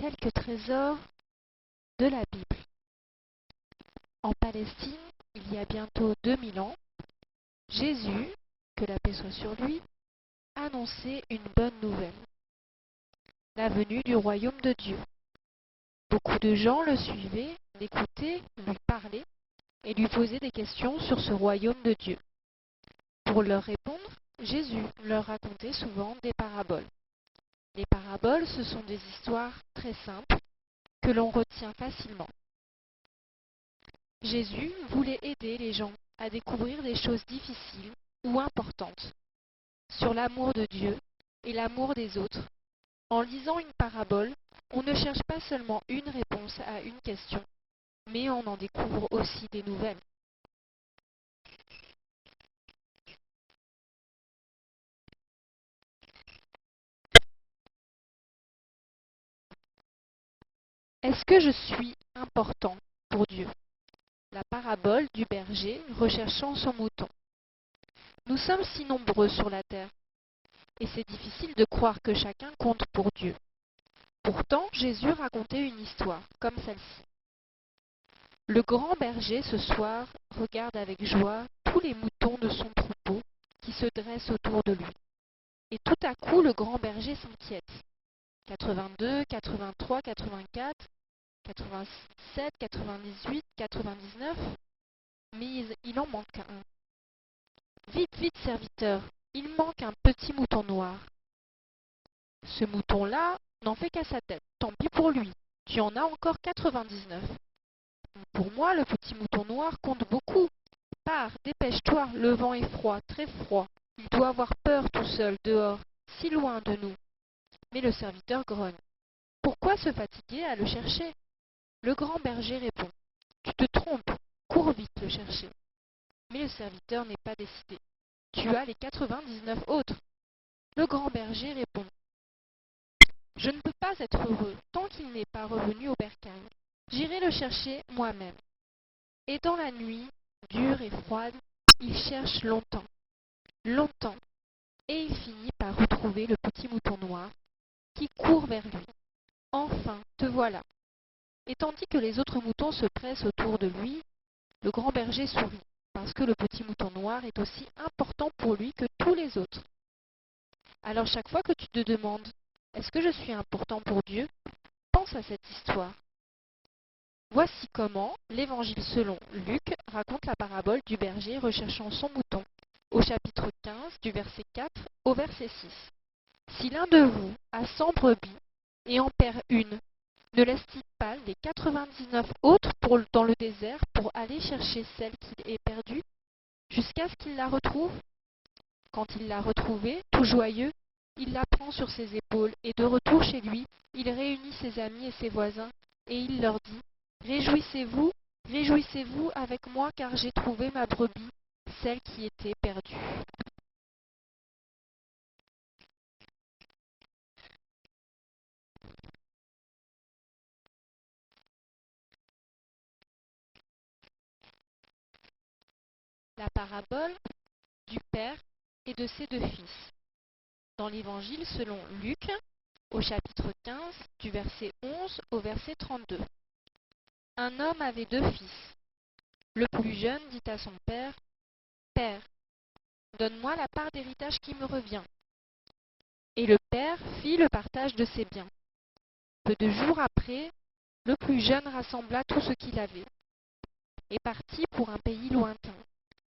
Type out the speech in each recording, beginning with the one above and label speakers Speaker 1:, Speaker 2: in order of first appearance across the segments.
Speaker 1: quelques trésors de la Bible. En Palestine, il y a bientôt 2000 ans, Jésus, que la paix soit sur lui, annonçait une bonne nouvelle, la venue du royaume de Dieu. Beaucoup de gens le suivaient, l'écoutaient, lui parlaient et lui posaient des questions sur ce royaume de Dieu. Pour leur répondre, Jésus leur racontait souvent des paraboles. Les paraboles, ce sont des histoires très simples que l'on retient facilement. Jésus voulait aider les gens à découvrir des choses difficiles ou importantes sur l'amour de Dieu et l'amour des autres. En lisant une parabole, on ne cherche pas seulement une réponse à une question, mais on en découvre aussi des nouvelles. Est-ce que je suis important pour Dieu? La parabole du berger recherchant son mouton. Nous sommes si nombreux sur la terre, et c'est difficile de croire que chacun compte pour Dieu. Pourtant, Jésus racontait une histoire comme celle-ci. Le grand berger, ce soir, regarde avec joie tous les moutons de son troupeau qui se dressent autour de lui. Et tout à coup, le grand berger s'inquiète. 82, 83, 84, 87, 98, 99, mais il en manque un. Vite, vite, serviteur, il manque un petit mouton noir. Ce mouton-là n'en fait qu'à sa tête. Tant pis pour lui, tu en as encore 99. Pour moi, le petit mouton noir compte beaucoup. Pars, dépêche-toi, le vent est froid, très froid. Il doit avoir peur tout seul, dehors, si loin de nous. Mais le serviteur grogne. Pourquoi se fatiguer à le chercher? Le grand berger répond. Tu te trompes, cours vite le chercher. Mais le serviteur n'est pas décidé. Tu as les 99 autres. Le grand berger répond. Je ne peux pas être heureux tant qu'il n'est pas revenu au bercail. J'irai le chercher moi-même. Et dans la nuit, dure et froide, il cherche longtemps, longtemps, et il finit par retrouver le petit mouton noir qui court vers lui. Enfin, te voilà. Et tandis que les autres moutons se pressent autour de lui, le grand berger sourit, parce que le petit mouton noir est aussi important pour lui que tous les autres. Alors chaque fois que tu te demandes « Est-ce que je suis important pour Dieu ?», pense à cette histoire. Voici comment l'Évangile selon Luc raconte la parabole du berger recherchant son mouton, au chapitre 15 du verset 4 au verset 6. Si l'un de vous a 100 brebis et en perd une, ne laisse-t-il pas les 99 autres dans le désert pour aller chercher celle qui est perdue, jusqu'à ce qu'il la retrouve? Quand il l'a retrouvée, tout joyeux, il la prend sur ses épaules et de retour chez lui, il réunit ses amis et ses voisins et il leur dit « Réjouissez-vous, réjouissez-vous avec moi car j'ai trouvé ma brebis, celle qui était perdue. » La parabole du père et de ses deux fils. Dans l'Évangile selon Luc, au chapitre 15, du verset 11 au verset 32. Un homme avait deux fils. Le plus jeune dit à son père, « Père, donne-moi la part d'héritage qui me revient. » Et le père fit le partage de ses biens. Peu de jours après, le plus jeune rassembla tout ce qu'il avait et partit pour un pays lointain,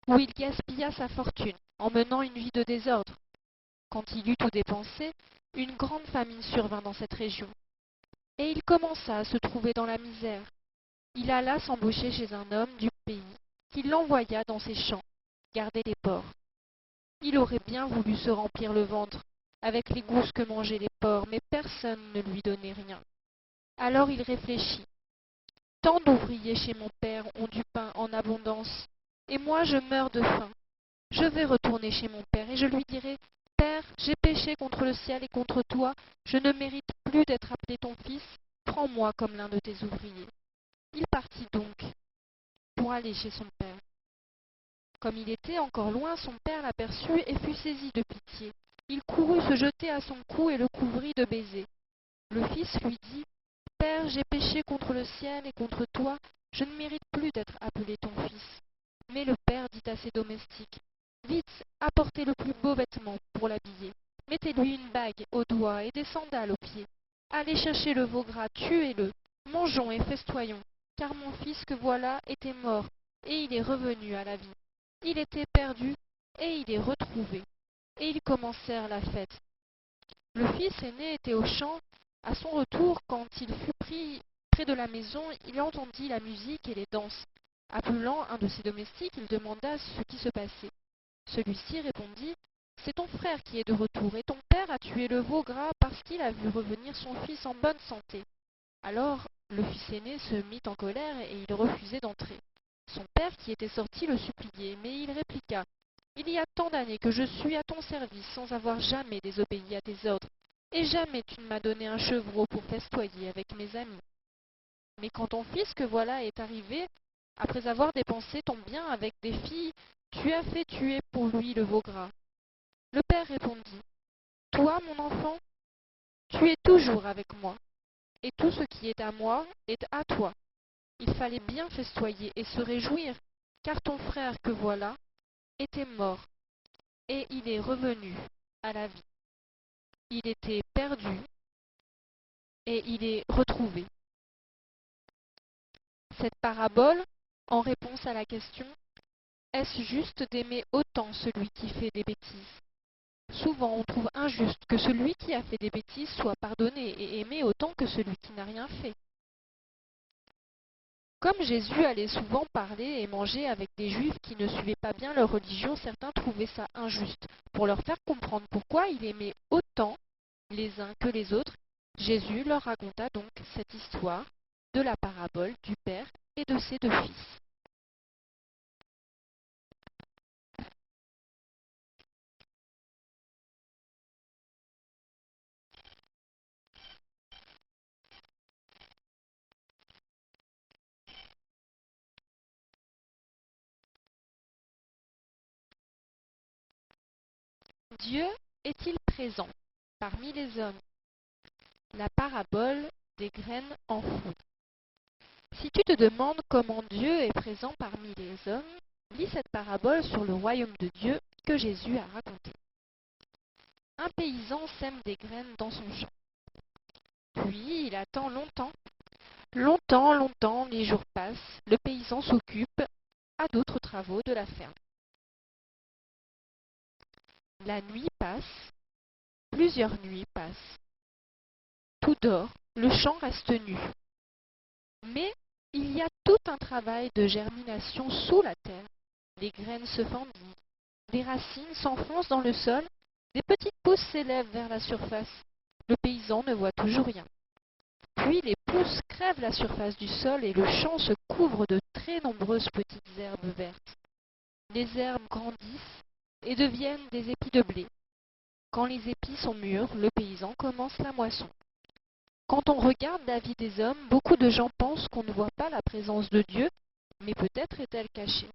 Speaker 1: où il gaspilla sa fortune en menant une vie de désordre. Quand il eut tout dépensé, une grande famine survint dans cette région, et il commença à se trouver dans la misère. Il alla s'embaucher chez un homme du pays, qui l'envoya dans ses champs, garder les porcs. Il aurait bien voulu se remplir le ventre avec les gousses que mangeaient les porcs, mais personne ne lui donnait rien. Alors il réfléchit. Tant d'ouvriers chez mon père ont du pain en abondance, et moi je meurs de faim. Je vais retourner chez mon père, et je lui dirai, « Père, j'ai péché contre le ciel et contre toi, je ne mérite plus d'être appelé ton fils, prends-moi comme l'un de tes ouvriers. » Il partit donc pour aller chez son père. Comme il était encore loin, son père l'aperçut et fut saisi de pitié. Il courut se jeter à son cou et le couvrit de baisers. Le fils lui dit, Père, j'ai péché contre le ciel et contre toi, je ne mérite plus d'être appelé ton fils. » Mais le père dit à ses domestiques, « Vite, apportez le plus beau vêtement pour l'habiller. Mettez-lui une bague au doigt et des sandales aux pieds. Allez chercher le veau gras, tuez-le. Mangeons et festoyons, car mon fils que voilà était mort, et il est revenu à la vie. Il était perdu, et il est retrouvé. » Et ils commencèrent la fête. Le fils aîné était au champ. À son retour, quand il fut pris près de la maison, il entendit la musique et les danses. Appelant un de ses domestiques, il demanda ce qui se passait. Celui-ci répondit, « C'est ton frère qui est de retour, et ton père a tué le veau gras parce qu'il a vu revenir son fils en bonne santé. » Alors le fils aîné se mit en colère et il refusait d'entrer. Son père qui était sorti le suppliait, mais il répliqua, « Il y a tant d'années que je suis à ton service sans avoir jamais désobéi à tes ordres, et jamais tu ne m'as donné un chevreau pour festoyer avec mes amis. Mais quand ton fils que voilà est arrivé, après avoir dépensé ton bien avec des filles, tu as fait tuer pour lui le veau gras. » Le père répondit, « Toi, mon enfant, tu es toujours avec moi, et tout ce qui est à moi est à toi. Il fallait bien festoyer et se réjouir, car ton frère que voilà était mort, et il est revenu à la vie. Il était perdu, et il est retrouvé. » Cette parabole, en réponse à la question, est-ce juste d'aimer autant celui qui fait des bêtises? Souvent, on trouve injuste que celui qui a fait des bêtises soit pardonné et aimé autant que celui qui n'a rien fait. Comme Jésus allait souvent parler et manger avec des Juifs qui ne suivaient pas bien leur religion, certains trouvaient ça injuste. Pour leur faire comprendre pourquoi il aimait autant les uns que les autres, Jésus leur raconta donc cette histoire de la parabole du Père et de ses deux fils. Dieu est-il présent parmi les hommes? La parabole des graines enfouies. Si tu te demandes comment Dieu est présent parmi les hommes, lis cette parabole sur le royaume de Dieu que Jésus a racontée. Un paysan sème des graines dans son champ. Puis il attend longtemps. Longtemps, les jours passent, le paysan s'occupe à d'autres travaux de la ferme. La nuit passe, plusieurs nuits passent. Tout dort, le champ reste nu. Mais il y a tout un travail de germination sous la terre. Les graines se fendillent, les racines s'enfoncent dans le sol, des petites pousses s'élèvent vers la surface. Le paysan ne voit toujours rien. Puis les pousses crèvent la surface du sol et le champ se couvre de très nombreuses petites herbes vertes. Les herbes grandissent et deviennent des épis de blé. Quand les épis sont mûrs, le paysan commence la moisson. Quand on regarde la vie des hommes, beaucoup de gens pensent qu'on ne voit pas la présence de Dieu, mais peut-être est-elle cachée.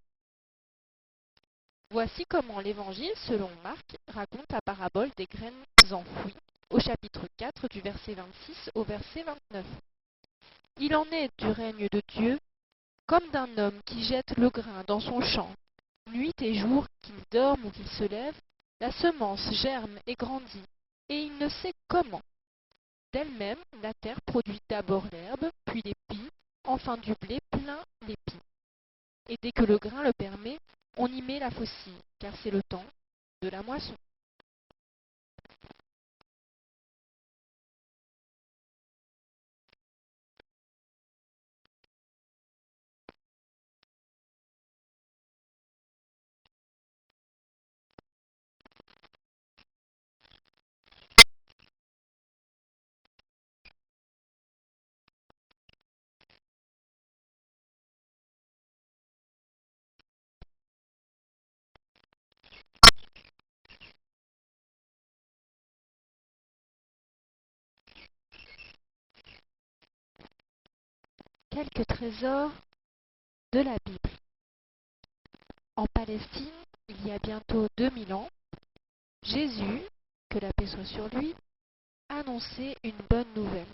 Speaker 1: Voici comment l'Évangile, selon Marc, raconte la parabole des graines enfouies, au chapitre 4, du verset 26 au verset 29. Il en est du règne de Dieu comme d'un homme qui jette le grain dans son champ. Nuit et jour, qu'il dorme ou qu'il se lève, la semence germe et grandit, et il ne sait comment. D'elle-même, la terre produit d'abord l'herbe, puis l'épis, enfin du blé plein l'épis. Et dès que le grain le permet, on y met la faucille, car c'est le temps de la moisson. Quelques trésors de la Bible. En Palestine, il y a bientôt 2000 ans, Jésus, que la paix soit sur lui, annonçait une bonne nouvelle.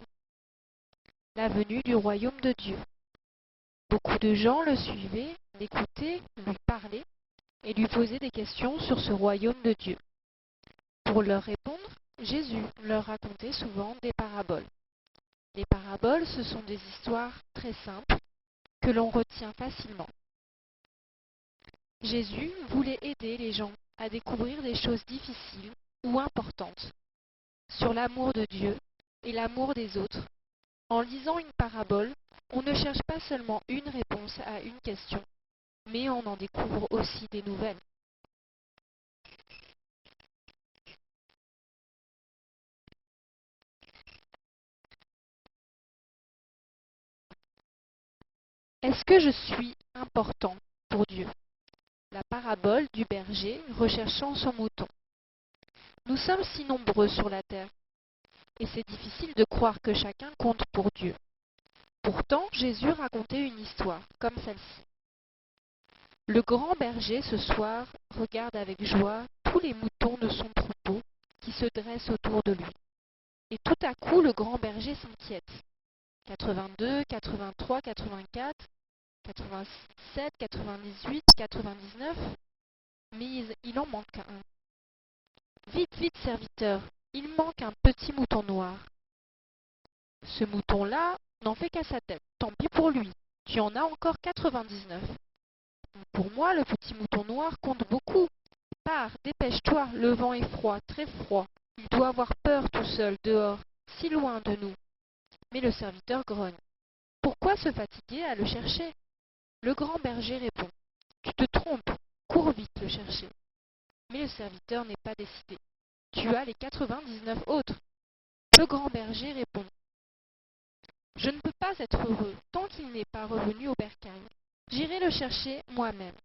Speaker 1: la venue du royaume de Dieu. Beaucoup de gens le suivaient, l'écoutaient, lui parlaient et lui posaient des questions sur ce royaume de Dieu. Pour leur répondre, Jésus leur racontait souvent des paraboles. Les paraboles, ce sont des histoires très simples que l'on retient facilement. Jésus voulait aider les gens à découvrir des choses difficiles ou importantes sur l'amour de Dieu et l'amour des autres. En lisant une parabole, on ne cherche pas seulement une réponse à une question, mais on en découvre aussi des nouvelles. Est-ce que je suis important pour Dieu? La parabole du berger recherchant son mouton. Nous sommes si nombreux sur la terre, et c'est difficile de croire que chacun compte pour Dieu. Pourtant, Jésus racontait une histoire comme celle-ci. Le grand berger, ce soir, regarde avec joie tous les moutons de son troupeau qui se dressent autour de lui. Et tout à coup, le grand berger s'inquiète. 82, 83, 84, 87, 98, 99, mais il en manque un. Vite, vite, serviteur, il manque un petit mouton noir. Ce mouton-là n'en fait qu'à sa tête. Tant pis pour lui. Tu en as encore 99. Pour moi, le petit mouton noir compte beaucoup. Pars, dépêche-toi, le vent est froid, très froid. Il doit avoir peur tout seul, dehors, si loin de nous. Mais le serviteur grogne. Pourquoi se fatiguer à le chercher? Le grand berger répond. Tu te trompes, cours vite le chercher. Mais le serviteur n'est pas décidé. Tu as les 99 autres. Le grand berger répond. Je ne peux pas être heureux tant qu'il n'est pas revenu au bercail. J'irai le chercher moi-même.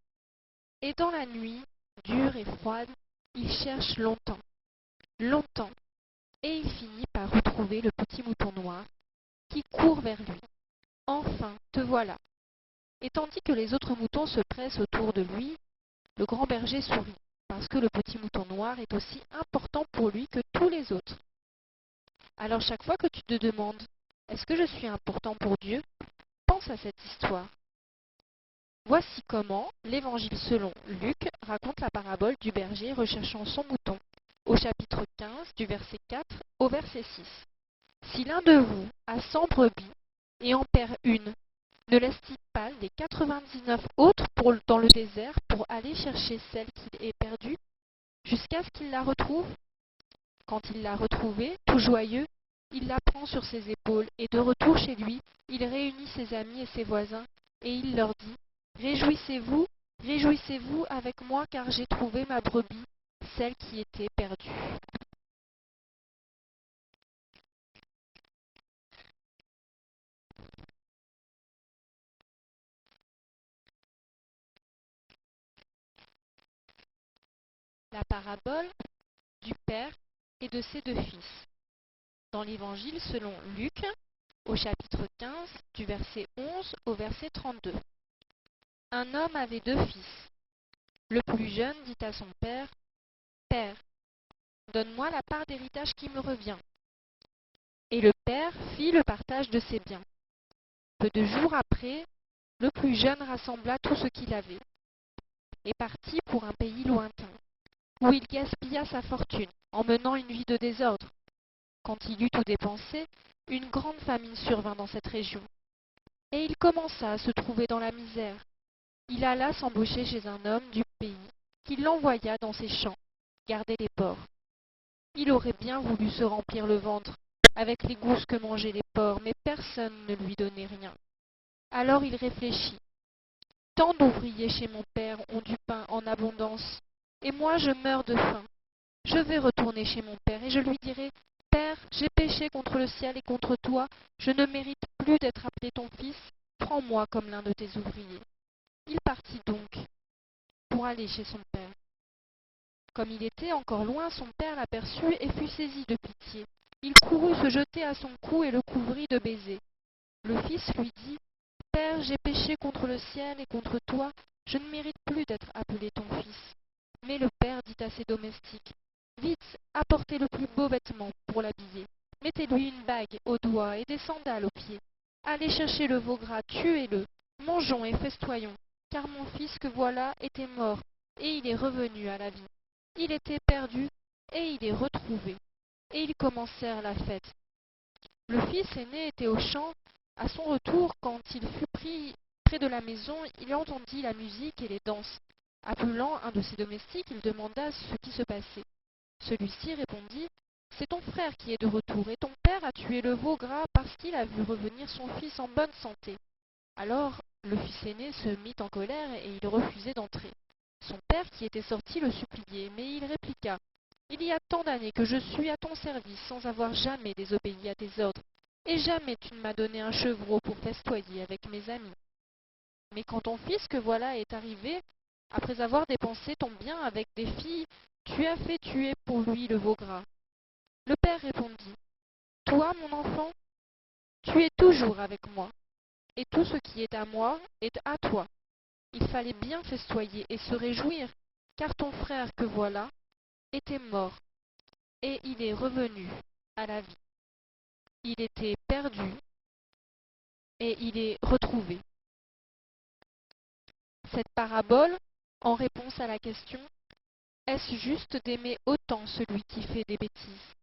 Speaker 1: Et dans la nuit, dure et froide, il cherche longtemps, longtemps, et il finit par retrouver le petit mouton noir qui court vers lui. Enfin, te voilà. Et tandis que les autres moutons se pressent autour de lui, le grand berger sourit, parce que le petit mouton noir est aussi important pour lui que tous les autres. Alors chaque fois que tu te demandes est-ce que je suis important pour Dieu, pense à cette histoire. Voici comment l'Évangile selon Luc raconte la parabole du berger recherchant son mouton, au chapitre 15 du verset 4 au verset 6. Si l'un de vous a 100 brebis et en perd une, ne laisse-t-il pas les 99 autres dans le désert pour aller chercher celle qui est perdue, jusqu'à ce qu'il la retrouve? Quand il l'a retrouvée, tout joyeux, il la prend sur ses épaules et de retour chez lui, il réunit ses amis et ses voisins et il leur dit réjouissez-vous, réjouissez-vous avec moi car j'ai trouvé ma brebis, celle qui était perdue. La parabole du père et de ses deux fils. Dans l'Évangile selon Luc, au chapitre 15, du verset 11 au verset 32. Un homme avait deux fils. Le plus jeune dit à son père, Père, donne-moi la part d'héritage qui me revient. Et le père fit le partage de ses biens. Peu de jours après, le plus jeune rassembla tout ce qu'il avait et partit pour un pays lointain, où il gaspilla sa fortune en menant une vie de désordre. Quand il eut tout dépensé, une grande famine survint dans cette région, et il commença à se trouver dans la misère. Il alla s'embaucher chez un homme du pays, qui l'envoya dans ses champs, garder les porcs. Il aurait bien voulu se remplir le ventre avec les gousses que mangeaient les porcs, mais personne ne lui donnait rien. Alors il réfléchit. Tant d'ouvriers chez mon père ont du pain en abondance, et moi je meurs de faim. Je vais retourner chez mon père, et je lui dirai, Père, j'ai péché contre le ciel et contre toi, je ne mérite plus d'être appelé ton fils, prends-moi comme l'un de tes ouvriers. Il partit donc pour aller chez son père. Comme il était encore loin, son père l'aperçut et fut saisi de pitié. Il courut se jeter à son cou et le couvrit de baisers. Le fils lui dit, Père, j'ai péché contre le ciel et contre toi, je ne mérite plus d'être appelé ton fils. Mais le père dit à ses domestiques, Vite, apportez le plus beau vêtement pour l'habiller. Mettez-lui une bague au doigt et des sandales aux pieds. Allez chercher le veau gras, tuez-le, mangeons et festoyons, car mon fils que voilà était mort, et il est revenu à la vie. Il était perdu, et il est retrouvé. Et ils commencèrent la fête. Le fils aîné était au champ. À son retour, quand il fut pris près de la maison, il entendit la musique et les danses. Appelant un de ses domestiques, il demanda ce qui se passait. Celui-ci répondit: C'est ton frère qui est de retour, et ton père a tué le veau gras parce qu'il a vu revenir son fils en bonne santé. Alors le fils aîné se mit en colère et il refusait d'entrer. Son père qui était sorti le suppliait, mais il répliqua: Il y a tant d'années que je suis à ton service sans avoir jamais désobéi à tes ordres, et jamais tu ne m'as donné un chevreau pour festoyer avec mes amis. Mais quand ton fils que voilà est arrivé, après avoir dépensé ton bien avec des filles, tu as fait tuer pour lui le veau gras. Le père répondit: Toi, mon enfant, tu es toujours avec moi, et tout ce qui est à moi est à toi. Il fallait bien festoyer et se réjouir, car ton frère que voilà était mort, et il est revenu à la vie. Il était perdu, et il est retrouvé. Cette parabole, en réponse à la question: Est-ce juste d'aimer autant celui qui fait des bêtises?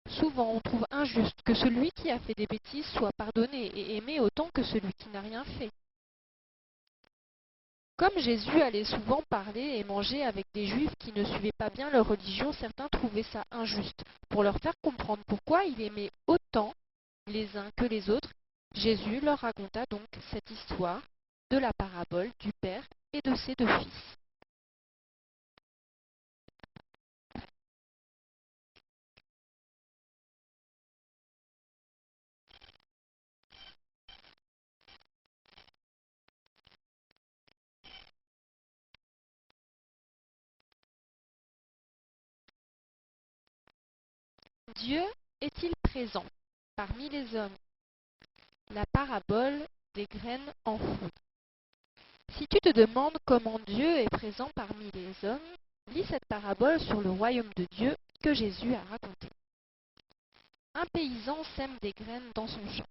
Speaker 1: Souvent on trouve injuste que celui qui a fait des bêtises soit pardonné et aimé autant que celui qui n'a rien fait. Comme Jésus allait souvent parler et manger avec des Juifs qui ne suivaient pas bien leur religion, certains trouvaient ça injuste. Pour leur faire comprendre pourquoi il aimait autant les uns que les autres, Jésus leur raconta donc cette histoire de la parabole du Père et de ses deux fils. Dieu est-il présent parmi les hommes? La parabole des graines enfouies. Si tu te demandes comment Dieu est présent parmi les hommes, lis cette parabole sur le royaume de Dieu que Jésus a racontée. Un paysan sème des graines dans son champ.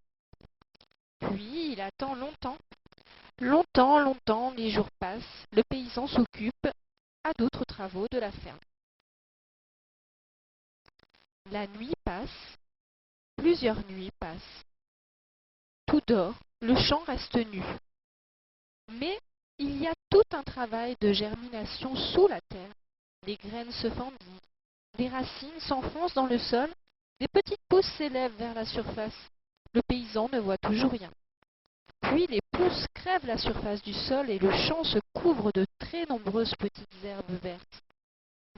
Speaker 1: Puis il attend longtemps. Longtemps, les jours passent, le paysan s'occupe à d'autres travaux de la ferme. La nuit passe, plusieurs nuits passent. Tout dort, le champ reste nu. Mais il y a tout un travail de germination sous la terre. Les graines se fendillent, des racines s'enfoncent dans le sol, des petites pousses s'élèvent vers la surface. Le paysan ne voit toujours rien. Puis les pousses crèvent la surface du sol et le champ se couvre de très nombreuses petites herbes vertes.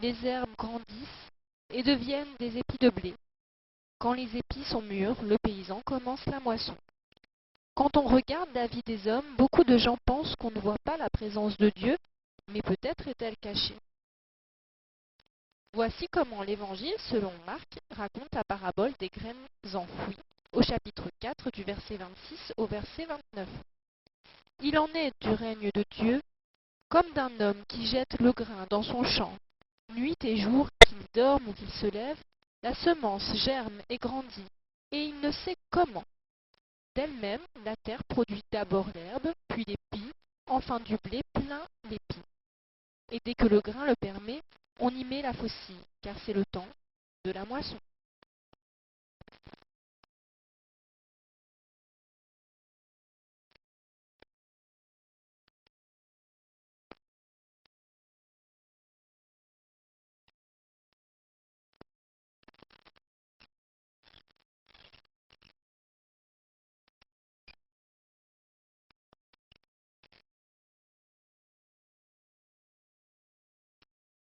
Speaker 1: Les herbes grandissent et deviennent des épis de blé. Quand les épis sont mûrs, le paysan commence la moisson. Quand on regarde la vie des hommes, beaucoup de gens pensent qu'on ne voit pas la présence de Dieu, mais peut-être est-elle cachée. Voici comment l'Évangile, selon Marc, raconte la parabole des graines enfouies, au chapitre 4 du verset 26 au verset 29. Il en est du règne de Dieu comme d'un homme qui jette le grain dans son champ. Nuit et jour, qu'il dorme ou qu'il se lève, la semence germe et grandit, et il ne sait comment. D'elle-même, la terre produit d'abord l'herbe, puis l'épi, enfin du blé plein l'épi. Et dès que le grain le permet, on y met la faucille, car c'est le temps de la moisson.